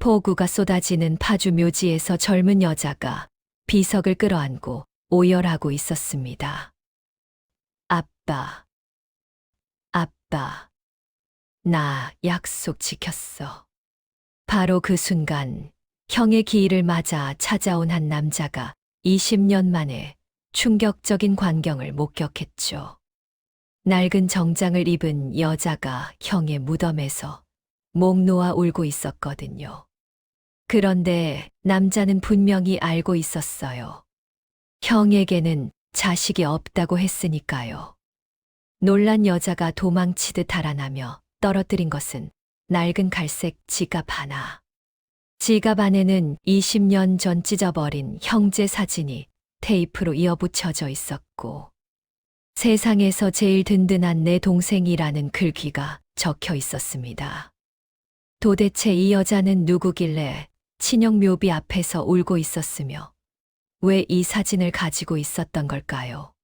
폭우가 쏟아지는 파주 묘지에서 젊은 여자가 비석을 끌어안고 오열하고 있었습니다. 아빠, 아빠, 나 약속 지켰어. 바로 그 순간 형의 기일을 맞아 찾아온 한 남자가 20년 만에 충격적인 광경을 목격했죠. 낡은 정장을 입은 여자가 형의 무덤에서 목 놓아 울고 있었거든요. 그런데 남자는 분명히 알고 있었어요. 형에게는 자식이 없다고 했으니까요. 놀란 여자가 도망치듯 달아나며 떨어뜨린 것은 낡은 갈색 지갑 하나. 지갑 안에는 20년 전 찢어버린 형제 사진이 테이프로 이어붙여져 있었고, 세상에서 제일 든든한 내 동생이라는 글귀가 적혀 있었습니다. 도대체 이 여자는 누구길래 친형 묘비 앞에서 울고 있었으며 왜 이 사진을 가지고 있었던 걸까요?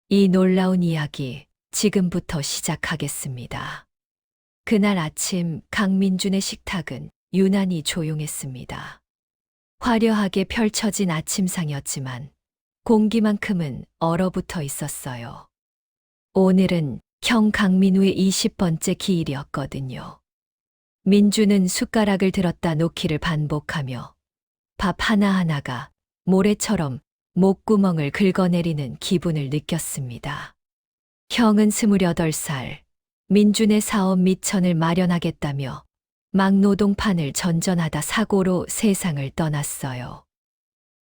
이 놀라운 이야기 지금부터 시작하겠습니다. 그날 아침 강민준의 식탁은 유난히 조용했습니다. 화려하게 펼쳐진 아침상이었지만 공기만큼은 얼어붙어 있었어요. 오늘은 형 강민우의 20번째 기일이었거든요. 민주는 숟가락을 들었다 놓기를 반복하며 밥 하나하나가 모래처럼 목구멍을 긁어내리는 기분을 느꼈습니다. 형은 28살, 민준의 사업 미천을 마련하겠다며 막노동판을 전전하다 사고로 세상을 떠났어요.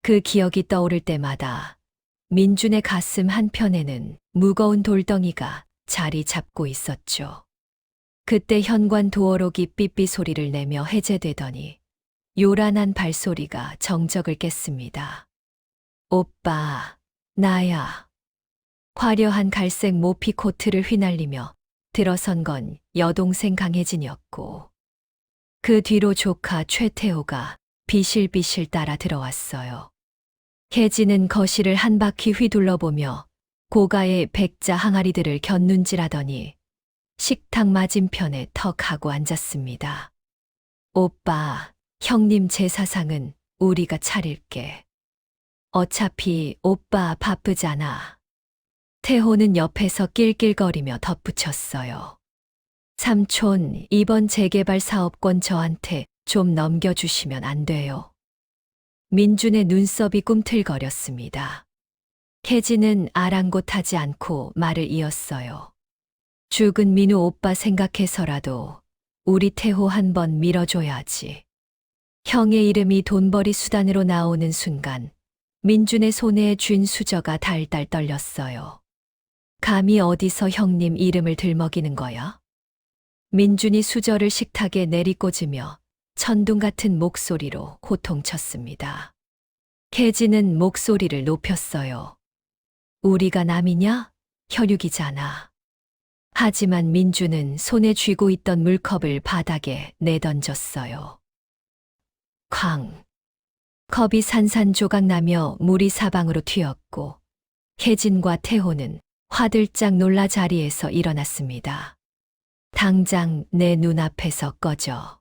그 기억이 떠오를 때마다 민준의 가슴 한편에는 무거운 돌덩이가 자리 잡고 있었죠. 그때 현관 도어록이 삐삐 소리를 내며 해제되더니 요란한 발소리가 정적을 깼습니다. 오빠, 나야. 화려한 갈색 모피 코트를 휘날리며 들어선 건 여동생 강혜진이었고, 그 뒤로 조카 최태호가 비실비실 따라 들어왔어요. 혜진은 거실을 한 바퀴 휘둘러보며 고가의 백자 항아리들을 곁눈질하더니 식탁 맞은편에 턱 하고 앉았습니다. 오빠, 형님 제사상은 우리가 차릴게. 어차피 오빠 바쁘잖아. 태호는 옆에서 낄낄거리며 덧붙였어요. 삼촌, 이번 재개발 사업권 저한테 좀 넘겨주시면 안 돼요. 민준의 눈썹이 꿈틀거렸습니다. 혜진은 아랑곳하지 않고 말을 이었어요. 죽은 민우 오빠 생각해서라도 우리 태호 한번 밀어줘야지. 형의 이름이 돈벌이 수단으로 나오는 순간 민준의 손에 쥔 수저가 달달 떨렸어요. 감히 어디서 형님 이름을 들먹이는 거야? 민준이 수저를 식탁에 내리꽂으며 천둥 같은 목소리로 호통쳤습니다. 혜진은 목소리를 높였어요. 우리가 남이냐? 혈육이잖아. 하지만 민준은 손에 쥐고 있던 물컵을 바닥에 내던졌어요. 쾅! 컵이 산산조각 나며 물이 사방으로 튀었고 혜진과 태호는 화들짝 놀라 자리에서 일어났습니다. 당장 내 눈앞에서 꺼져.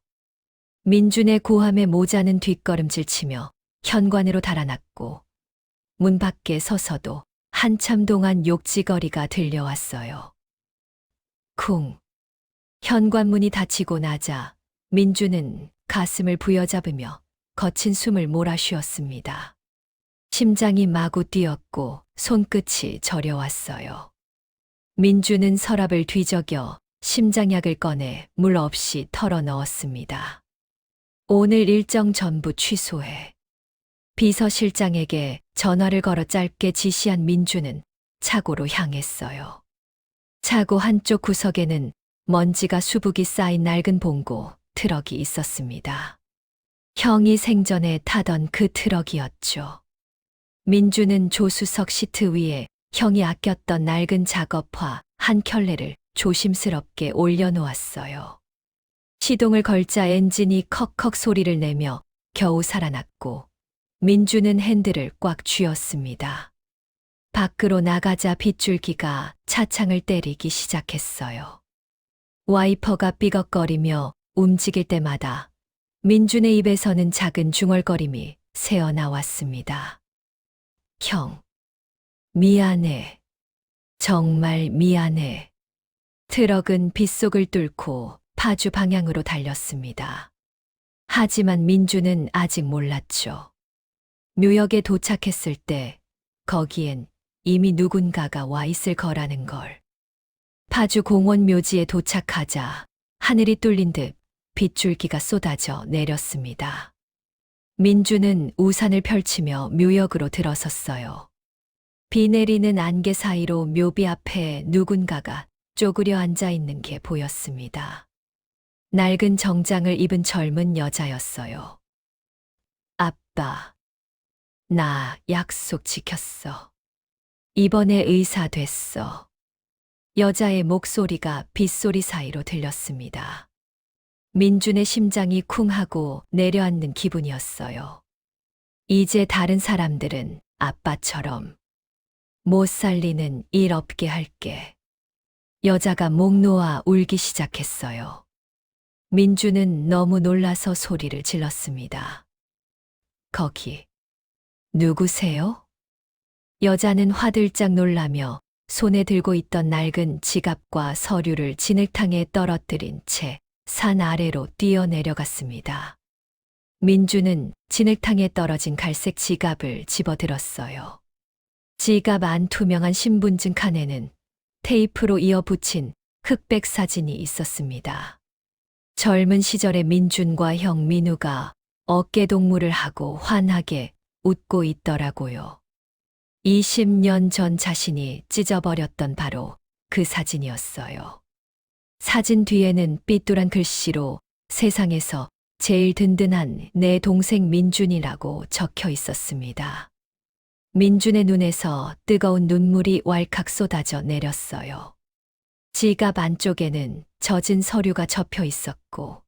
민준의 고함에 모자는 뒷걸음질 치며 현관으로 달아났고 문 밖에 서서도 한참 동안 욕지거리가 들려왔어요. 쿵! 현관문이 닫히고 나자 민준은 가슴을 부여잡으며 거친 숨을 몰아쉬었습니다. 심장이 마구 뛰었고 손끝이 저려왔어요. 민준은 서랍을 뒤적여 심장약을 꺼내 물 없이 털어 넣었습니다. 오늘 일정 전부 취소해. 비서실장에게 전화를 걸어 짧게 지시한 민준은 차고로 향했어요. 차고 한쪽 구석에는 먼지가 수북이 쌓인 낡은 봉고 트럭이 있었습니다. 형이 생전에 타던 그 트럭이었죠. 민준은 조수석 시트 위에 형이 아꼈던 낡은 작업화 한 켤레를 조심스럽게 올려놓았어요. 시동을 걸자 엔진이 컥컥 소리를 내며 겨우 살아났고 민준은 핸들을 꽉 쥐었습니다. 밖으로 나가자 빗줄기가 차창을 때리기 시작했어요. 와이퍼가 삐걱거리며 움직일 때마다 민준의 입에서는 작은 중얼거림이 새어나왔습니다. 형, 미안해. 정말 미안해. 트럭은 빗속을 뚫고 파주 방향으로 달렸습니다. 하지만 민주는 아직 몰랐죠. 묘역에 도착했을 때 거기엔 이미 누군가가 와 있을 거라는 걸. 파주 공원 묘지에 도착하자 하늘이 뚫린 듯 빗줄기가 쏟아져 내렸습니다. 민주는 우산을 펼치며 묘역으로 들어섰어요. 비 내리는 안개 사이로 묘비 앞에 누군가가 쪼그려 앉아 있는 게 보였습니다. 낡은 정장을 입은 젊은 여자였어요. 아빠, 나 약속 지켰어. 이번에 의사 됐어. 여자의 목소리가 빗소리 사이로 들렸습니다. 민준의 심장이 쿵 하고 내려앉는 기분이었어요. 이제 다른 사람들은 아빠처럼 못 살리는 일 없게 할게. 여자가 목 놓아 울기 시작했어요. 민주는 너무 놀라서 소리를 질렀습니다. 거기, 누구세요? 여자는 화들짝 놀라며 손에 들고 있던 낡은 지갑과 서류를 진흙탕에 떨어뜨린 채 산 아래로 뛰어내려갔습니다. 민주는 진흙탕에 떨어진 갈색 지갑을 집어들었어요. 지갑 안 투명한 신분증 칸에는 테이프로 이어 붙인 흑백 사진이 있었습니다. 젊은 시절의 민준과 형 민우가 어깨 동무를 하고 환하게 웃고 있더라고요. 20년 전 자신이 찢어버렸던 바로 그 사진이었어요. 사진 뒤에는 삐뚤한 글씨로 세상에서 제일 든든한 내 동생 민준이라고 적혀 있었습니다. 민준의 눈에서 뜨거운 눈물이 왈칵 쏟아져 내렸어요. 지갑 안쪽에는 젖은 서류가 접혀 있었고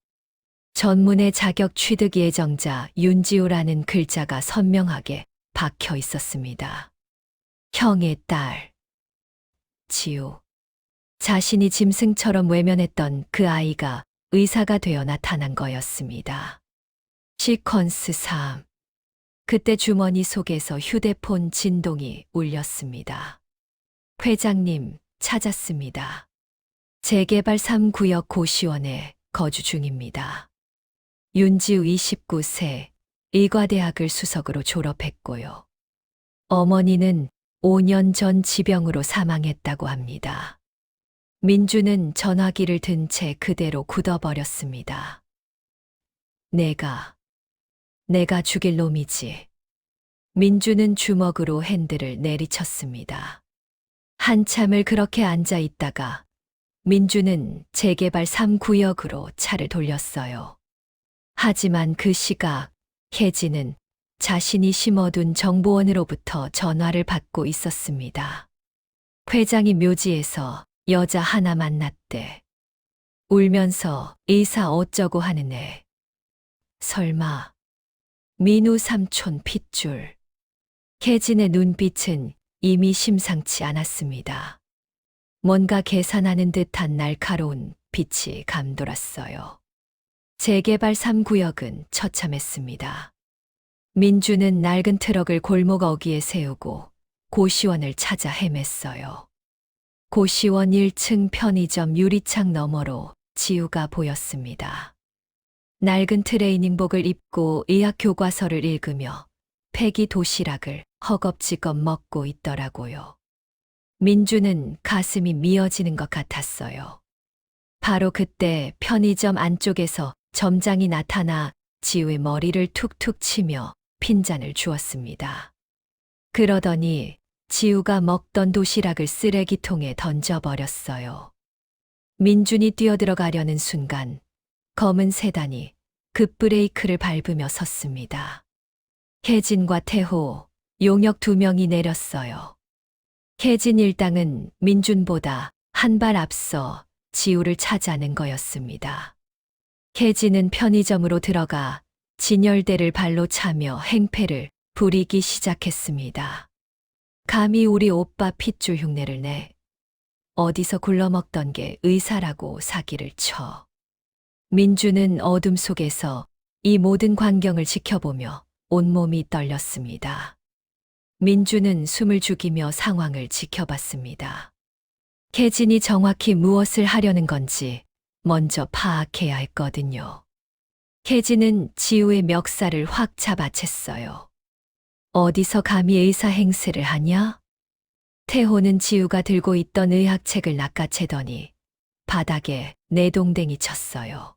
전문의 자격 취득 예정자 윤지우라는 글자가 선명하게 박혀 있었습니다. 형의 딸, 지우. 자신이 짐승처럼 외면했던 그 아이가 의사가 되어 나타난 거였습니다. 시퀀스 3. 그때 주머니 속에서 휴대폰 진동이 울렸습니다. 회장님, 찾았습니다. 재개발 3구역 고시원에 거주 중입니다. 윤지우 29세, 의과대학을 수석으로 졸업했고요. 어머니는 5년 전 지병으로 사망했다고 합니다. 민주는 전화기를 든 채 그대로 굳어버렸습니다. 내가 죽일 놈이지. 민주는 주먹으로 핸들을 내리쳤습니다. 한참을 그렇게 앉아 있다가 민주는 재개발 3구역으로 차를 돌렸어요. 하지만 그 시각 혜진은 자신이 심어둔 정보원으로부터 전화를 받고 있었습니다. 회장이 묘지에서 여자 하나 만났대. 울면서 의사 어쩌고 하는 애. 설마 민우 삼촌 핏줄. 혜진의 눈빛은 이미 심상치 않았습니다. 뭔가 계산하는 듯한 날카로운 빛이 감돌았어요. 재개발 3구역은 처참했습니다. 민주는 낡은 트럭을 골목 어귀에 세우고 고시원을 찾아 헤맸어요. 고시원 1층 편의점 유리창 너머로 지우가 보였습니다. 낡은 트레이닝복을 입고 의학 교과서를 읽으며 폐기 도시락을 허겁지겁 먹고 있더라고요. 민주는 가슴이 미어지는 것 같았어요. 바로 그때 편의점 안쪽에서 점장이 나타나 지우의 머리를 툭툭 치며 핀잔을 주었습니다. 그러더니 지우가 먹던 도시락을 쓰레기통에 던져버렸어요. 민준이 뛰어들어가려는 순간 검은 세단이 급브레이크를 밟으며 섰습니다. 혜진과 태호, 용역 2명이 내렸어요. 혜진 일당은 민준보다 한 발 앞서 지우를 차지하는 거였습니다. 혜진은 편의점으로 들어가 진열대를 발로 차며 행패를 부리기 시작했습니다. 감히 우리 오빠 핏줄 흉내를 내. 어디서 굴러먹던 게 의사라고 사기를 쳐. 민주는 어둠 속에서 이 모든 광경을 지켜보며 온몸이 떨렸습니다. 민주는 숨을 죽이며 상황을 지켜봤습니다. 혜진이 정확히 무엇을 하려는 건지 먼저 파악해야 했거든요. 혜진은 지우의 멱살을 확 잡아챘어요. 어디서 감히 의사 행세를 하냐? 태호는 지우가 들고 있던 의학책을 낚아채더니 바닥에 내동댕이 쳤어요.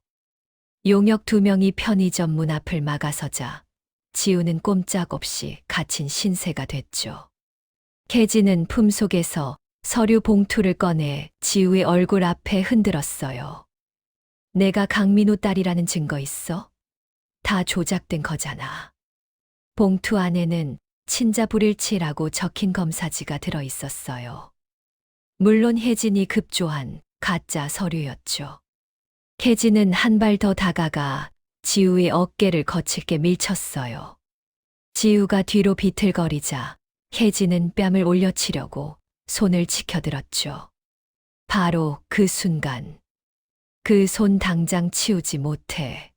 용역 2명이 편의점 문 앞을 막아서자 지우는 꼼짝없이 갇힌 신세가 됐죠. 혜진은 품속에서 서류 봉투를 꺼내 지우의 얼굴 앞에 흔들었어요. 내가 강민우 딸이라는 증거 있어? 다 조작된 거잖아. 봉투 안에는 친자 불일치라고 적힌 검사지가 들어 있었어요. 물론 혜진이 급조한 가짜 서류였죠. 혜진은 한 발 더 다가가 지우의 어깨를 거칠게 밀쳤어요. 지우가 뒤로 비틀거리자 혜진은 뺨을 올려치려고 손을 치켜들었죠. 바로 그 순간 그 손 당장 치우지 못해.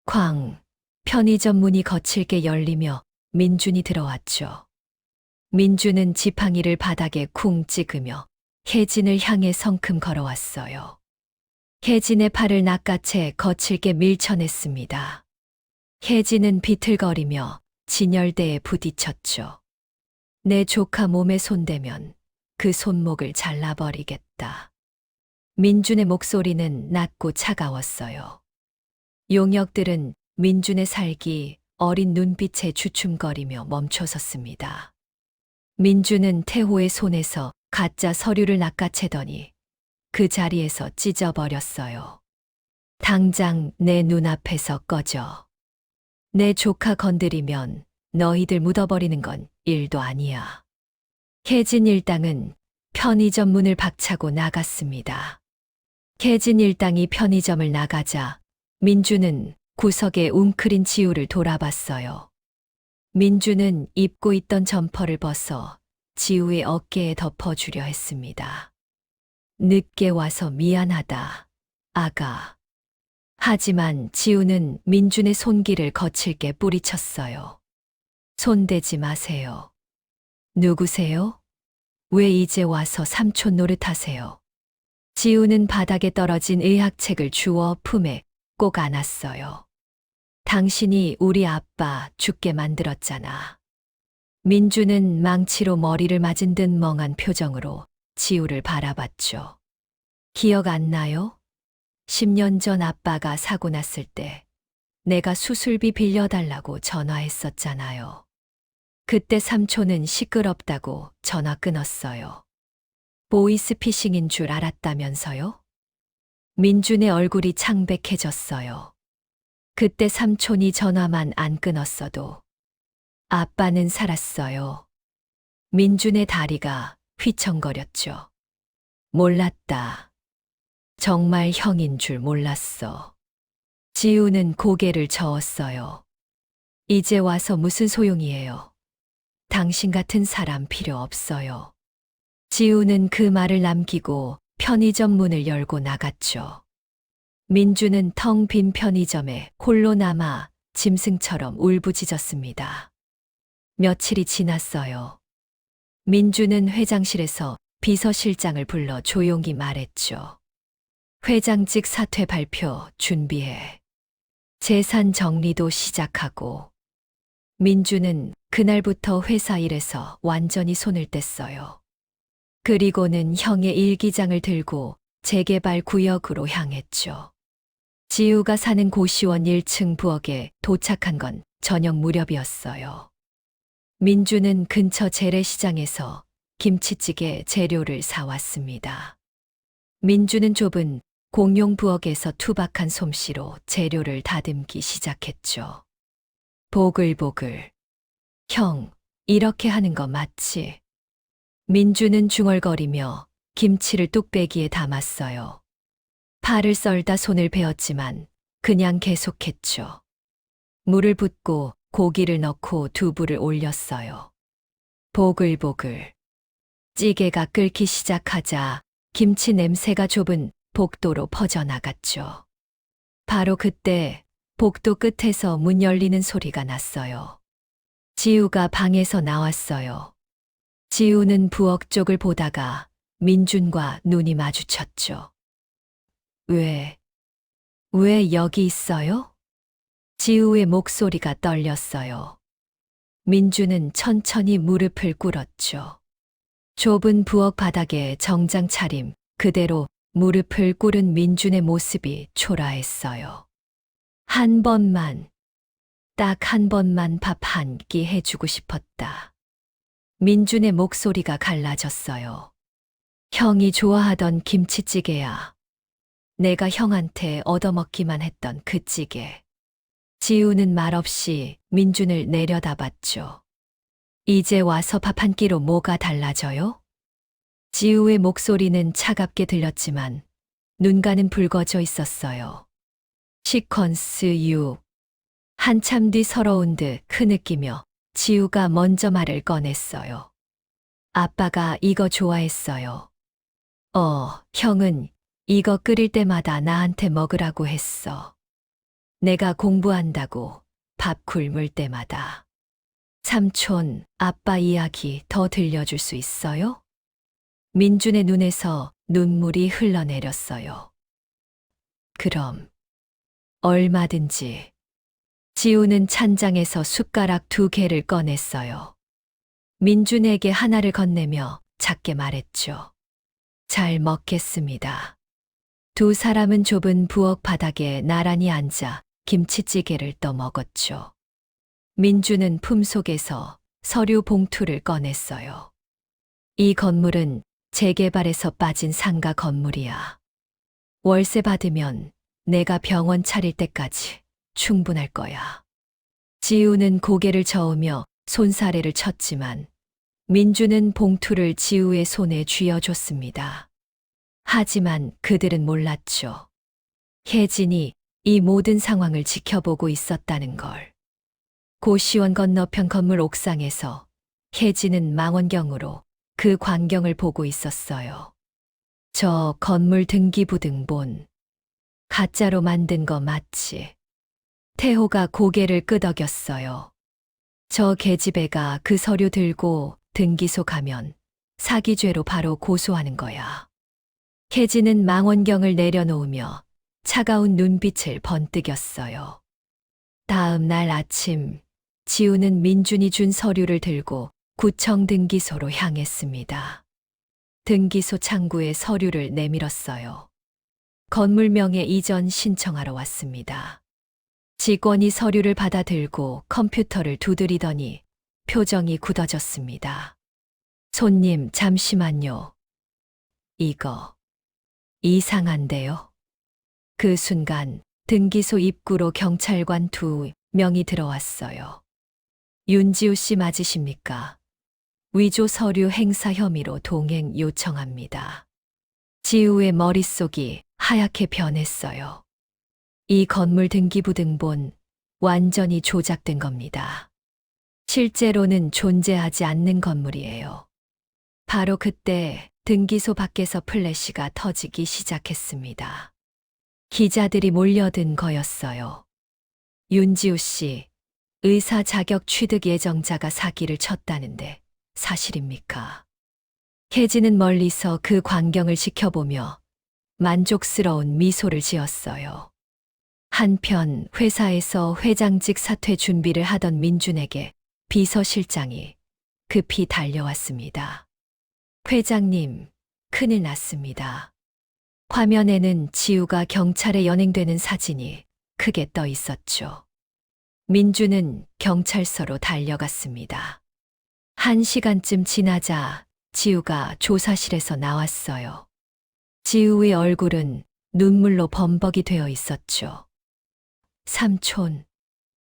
쾅! 편의점 문이 거칠게 열리며 민준이 들어왔죠. 민준은 지팡이를 바닥에 쿵 찍으며 혜진을 향해 성큼 걸어왔어요. 혜진의 팔을 낚아채 거칠게 밀쳐냈습니다. 혜진은 비틀거리며 진열대에 부딪혔죠. 내 조카 몸에 손대면 그 손목을 잘라버리겠다. 민준의 목소리는 낮고 차가웠어요. 용역들은 민준의 살기 어린 눈빛에 주춤거리며 멈춰섰습니다. 민준은 태호의 손에서 가짜 서류를 낚아채더니 그 자리에서 찢어버렸어요. 당장 내 눈앞에서 꺼져. 내 조카 건드리면 너희들 묻어버리는 건 일도 아니야. 혜진 일당은 편의점 문을 박차고 나갔습니다. 혜진 일당이 편의점을 나가자 민주는 구석에 웅크린 지우를 돌아봤어요. 민주는 입고 있던 점퍼를 벗어 지우의 어깨에 덮어주려 했습니다. 늦게 와서 미안하다, 아가. 하지만 지우는 민준의 손길을 거칠게 뿌리쳤어요. 손대지 마세요. 누구세요? 왜 이제 와서 삼촌 노릇하세요? 지우는 바닥에 떨어진 의학책을 주워 품에 꼭 안았어요. 당신이 우리 아빠 죽게 만들었잖아. 민주는 망치로 머리를 맞은 듯 멍한 표정으로 지우를 바라봤죠. 기억 안 나요? 10년 전 아빠가 사고 났을 때 내가 수술비 빌려달라고 전화했었잖아요. 그때 삼촌은 시끄럽다고 전화 끊었어요. 보이스피싱인 줄 알았다면서요? 민준의 얼굴이 창백해졌어요. 그때 삼촌이 전화만 안 끊었어도 아빠는 살았어요. 민준의 다리가 휘청거렸죠. 몰랐다. 정말 형인 줄 몰랐어. 지우는 고개를 저었어요. 이제 와서 무슨 소용이에요. 당신 같은 사람 필요 없어요. 지우는 그 말을 남기고 편의점 문을 열고 나갔죠. 민주는 텅 빈 편의점에 홀로 남아 짐승처럼 울부짖었습니다. 며칠이 지났어요. 민주는 회장실에서 비서실장을 불러 조용히 말했죠. 회장직 사퇴 발표 준비해. 재산 정리도 시작하고. 민주는 그날부터 회사 일에서 완전히 손을 뗐어요. 그리고는 형의 일기장을 들고 재개발 구역으로 향했죠. 지우가 사는 고시원 1층 부엌에 도착한 건 저녁 무렵이었어요. 민주는 근처 재래시장에서 김치찌개 재료를 사왔습니다. 민주는 좁은 공용 부엌에서 투박한 솜씨로 재료를 다듬기 시작했죠. 보글보글. 형, 이렇게 하는 거 맞지? 민주는 중얼거리며 김치를 뚝배기에 담았어요. 파를 썰다 손을 베었지만 그냥 계속했죠. 물을 붓고 고기를 넣고 두부를 올렸어요. 보글보글. 찌개가 끓기 시작하자 김치 냄새가 좁은 복도로 퍼져나갔죠. 바로 그때 복도 끝에서 문 열리는 소리가 났어요. 지우가 방에서 나왔어요. 지우는 부엌 쪽을 보다가 민준과 눈이 마주쳤죠. 왜 여기 있어요? 지우의 목소리가 떨렸어요. 민준은 천천히 무릎을 꿇었죠. 좁은 부엌 바닥에 정장 차림 그대로 무릎을 꿇은 민준의 모습이 초라했어요. 한 번만, 딱 한 번만 밥 한 끼 해주고 싶었다. 민준의 목소리가 갈라졌어요. 형이 좋아하던 김치찌개야. 내가 형한테 얻어먹기만 했던 그 찌개. 지우는 말없이 민준을 내려다봤죠. 이제 와서 밥 한 끼로 뭐가 달라져요? 지우의 목소리는 차갑게 들렸지만 눈가는 붉어져 있었어요. 시퀀스 6. 한참 뒤 서러운 듯 흐느끼며 지우가 먼저 말을 꺼냈어요. 아빠가 이거 좋아했어요. 형은 이거 끓일 때마다 나한테 먹으라고 했어. 내가 공부한다고 밥 굶을 때마다. 삼촌, 아빠 이야기 더 들려줄 수 있어요? 민준의 눈에서 눈물이 흘러내렸어요. 그럼, 얼마든지. 지우는 찬장에서 숟가락 2개를 꺼냈어요. 민준에게 하나를 건네며 작게 말했죠. 잘 먹겠습니다. 두 사람은 좁은 부엌 바닥에 나란히 앉아 김치찌개를 떠먹었죠. 민준은 품속에서 서류 봉투를 꺼냈어요. 이 건물은 재개발에서 빠진 상가 건물이야. 월세 받으면 내가 병원 차릴 때까지 충분할 거야. 지우는 고개를 저으며 손사래를 쳤지만 민준은 봉투를 지우의 손에 쥐어줬습니다. 하지만 그들은 몰랐죠. 혜진이 이 모든 상황을 지켜보고 있었다는 걸. 고시원 건너편 건물 옥상에서 혜진은 망원경으로 그 광경을 보고 있었어요. 저 건물 등기부등본. 가짜로 만든 거 맞지? 태호가 고개를 끄덕였어요. 저 계집애가 그 서류 들고 등기소 가면 사기죄로 바로 고소하는 거야. 혜진은 망원경을 내려놓으며 차가운 눈빛을 번뜩였어요. 다음 날 아침, 지우는 민준이 준 서류를 들고 구청 등기소로 향했습니다. 등기소 창구에 서류를 내밀었어요. 건물명의 이전 신청하러 왔습니다. 직원이 서류를 받아 들고 컴퓨터를 두드리더니 표정이 굳어졌습니다. 손님, 잠시만요. 이거 이상한데요? 그 순간 등기소 입구로 경찰관 2명이 들어왔어요. 윤지우 씨 맞으십니까? 위조 서류 행사 혐의로 동행 요청합니다. 지우의 머릿속이 하얗게 변했어요. 이 건물 등기부등본 완전히 조작된 겁니다. 실제로는 존재하지 않는 건물이에요. 바로 그때 등기소 밖에서 플래시가 터지기 시작했습니다. 기자들이 몰려든 거였어요. 윤지우 씨, 의사 자격 취득 예정자가 사기를 쳤다는데 사실입니까? 혜진은 멀리서 그 광경을 지켜보며 만족스러운 미소를 지었어요. 한편 회사에서 회장직 사퇴 준비를 하던 민준에게 비서실장이 급히 달려왔습니다. 회장님, 큰일 났습니다. 화면에는 지우가 경찰에 연행되는 사진이 크게 떠 있었죠. 민준은 경찰서로 달려갔습니다. 1시간쯤 지나자 지우가 조사실에서 나왔어요. 지우의 얼굴은 눈물로 범벅이 되어 있었죠. 삼촌,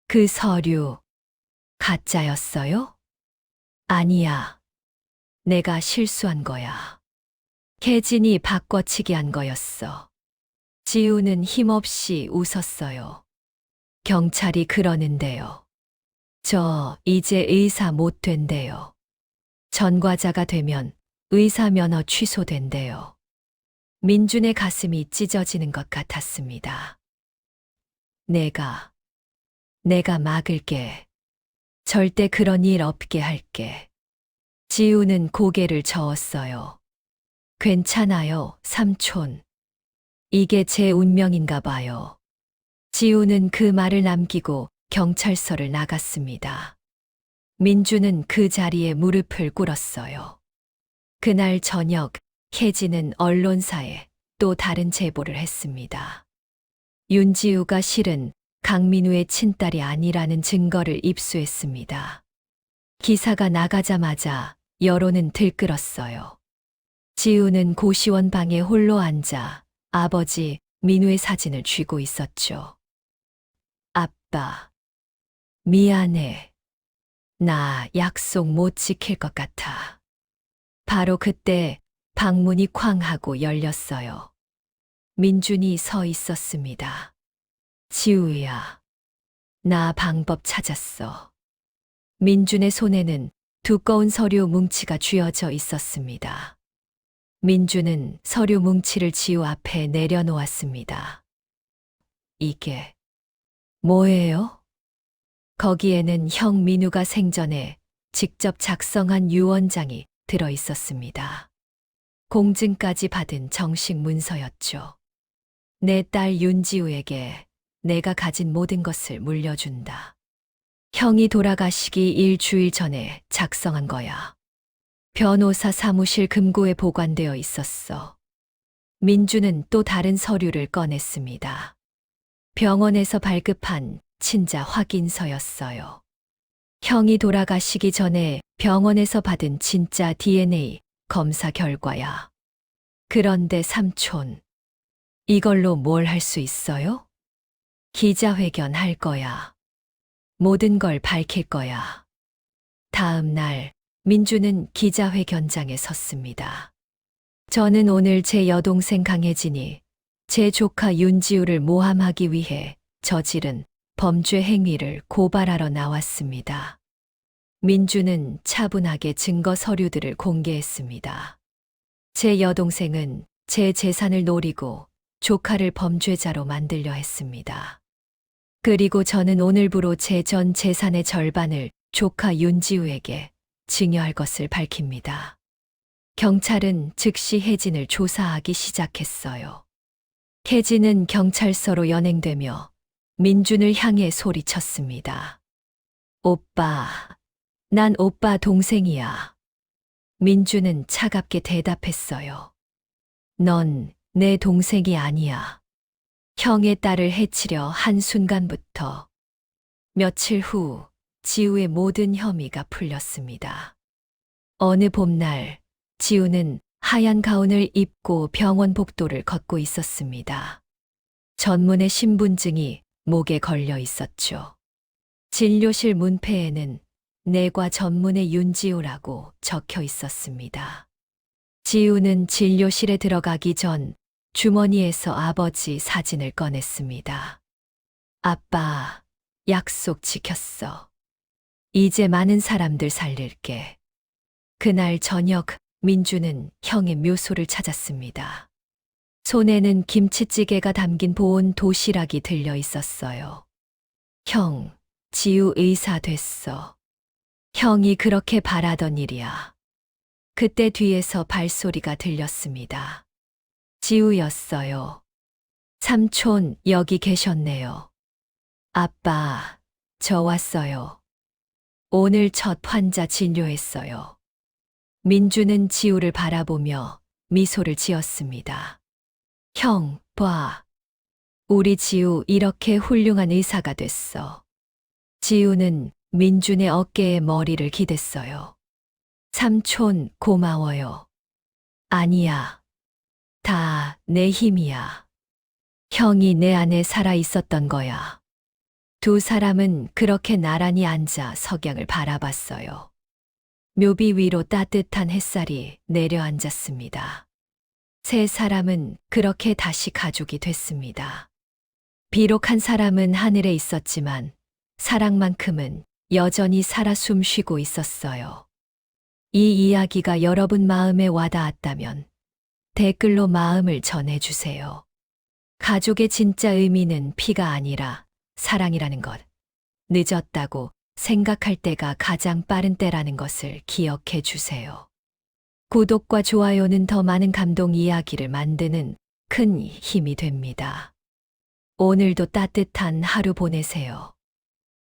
그 서류 가짜였어요? 아니야. 내가 실수한 거야. 혜진이 바꿔치기 한 거였어. 지우는 힘없이 웃었어요. 경찰이 그러는데요. 저 이제 의사 못 된대요. 전과자가 되면 의사 면허 취소된대요. 민준의 가슴이 찢어지는 것 같았습니다. 내가 내가 막을게. 절대 그런 일 없게 할게. 지우는 고개를 저었어요. 괜찮아요, 삼촌. 이게 제 운명인가 봐요. 지우는 그 말을 남기고 경찰서를 나갔습니다. 민주는 그 자리에 무릎을 꿇었어요. 그날 저녁 혜진은 언론사에 또 다른 제보를 했습니다. 윤지우가 실은 강민우의 친딸이 아니라는 증거를 입수했습니다. 기사가 나가자마자 여론은 들끓었어요. 지우는 고시원 방에 홀로 앉아 아버지 민우의 사진을 쥐고 있었죠. 아빠, 미안해. 나 약속 못 지킬 것 같아. 바로 그때 방문이 쾅 하고 열렸어요. 민준이 서 있었습니다. 지우야, 나 방법 찾았어. 민준의 손에는 두꺼운 서류 뭉치가 쥐어져 있었습니다. 민준은 서류 뭉치를 지우 앞에 내려놓았습니다. 이게 뭐예요? 거기에는 형 민우가 생전에 직접 작성한 유언장이 들어 있었습니다. 공증까지 받은 정식 문서였죠. 내 딸 윤지우에게 내가 가진 모든 것을 물려준다. 형이 돌아가시기 일주일 전에 작성한 거야. 변호사 사무실 금고에 보관되어 있었어. 민주는 또 다른 서류를 꺼냈습니다. 병원에서 발급한 친자 확인서였어요. 형이 돌아가시기 전에 병원에서 받은 진짜 DNA 검사 결과야. 그런데 삼촌, 이걸로 뭘 할 수 있어요? 기자회견 할 거야. 모든 걸 밝힐 거야. 다음 날 민주는 기자회견장에 섰습니다. 저는 오늘 제 여동생 강혜진이 제 조카 윤지우를 모함하기 위해 저지른 범죄 행위를 고발하러 나왔습니다. 민주는 차분하게 증거 서류들을 공개했습니다. 제 여동생은 제 재산을 노리고 조카를 범죄자로 만들려 했습니다. 그리고 저는 오늘부로 제 전 재산의 절반을 조카 윤지우에게 증여할 것을 밝힙니다. 경찰은 즉시 혜진을 조사하기 시작했어요. 혜진은 경찰서로 연행되며 민준을 향해 소리쳤습니다. 오빠, 난 오빠 동생이야. 민준은 차갑게 대답했어요. 넌 내 동생이 아니야. 형의 딸을 해치려 한 순간부터. 며칠 후 지우의 모든 혐의가 풀렸습니다. 어느 봄날 지우는 하얀 가운을 입고 병원 복도를 걷고 있었습니다. 전문의 신분증이 목에 걸려 있었죠. 진료실 문패에는 내과 전문의 윤지우라고 적혀 있었습니다. 지우는 진료실에 들어가기 전 주머니에서 아버지 사진을 꺼냈습니다. 아빠, 약속 지켰어. 이제 많은 사람들 살릴게. 그날 저녁 민주는 형의 묘소를 찾았습니다. 손에는 김치찌개가 담긴 보온 도시락이 들려 있었어요. 형, 지우 의사 됐어. 형이 그렇게 바라던 일이야. 그때 뒤에서 발소리가 들렸습니다. 지우였어요. 삼촌, 여기 계셨네요. 아빠, 저 왔어요. 오늘 첫 환자 진료했어요. 민주는 지우를 바라보며 미소를 지었습니다. 형, 봐. 우리 지우 이렇게 훌륭한 의사가 됐어. 지우는 민준의 어깨에 머리를 기댔어요. 삼촌, 고마워요. 아니야. 다 내 힘이야. 형이 내 안에 살아 있었던 거야. 두 사람은 그렇게 나란히 앉아 석양을 바라봤어요. 묘비 위로 따뜻한 햇살이 내려앉았습니다. 세 사람은 그렇게 다시 가족이 됐습니다. 비록 한 사람은 하늘에 있었지만 사랑만큼은 여전히 살아 숨쉬고 있었어요. 이 이야기가 여러분 마음에 와닿았다면 댓글로 마음을 전해주세요. 가족의 진짜 의미는 피가 아니라 사랑이라는 것. 늦었다고 생각할 때가 가장 빠른 때라는 것을 기억해 주세요. 구독과 좋아요는 더 많은 감동 이야기를 만드는 큰 힘이 됩니다. 오늘도 따뜻한 하루 보내세요.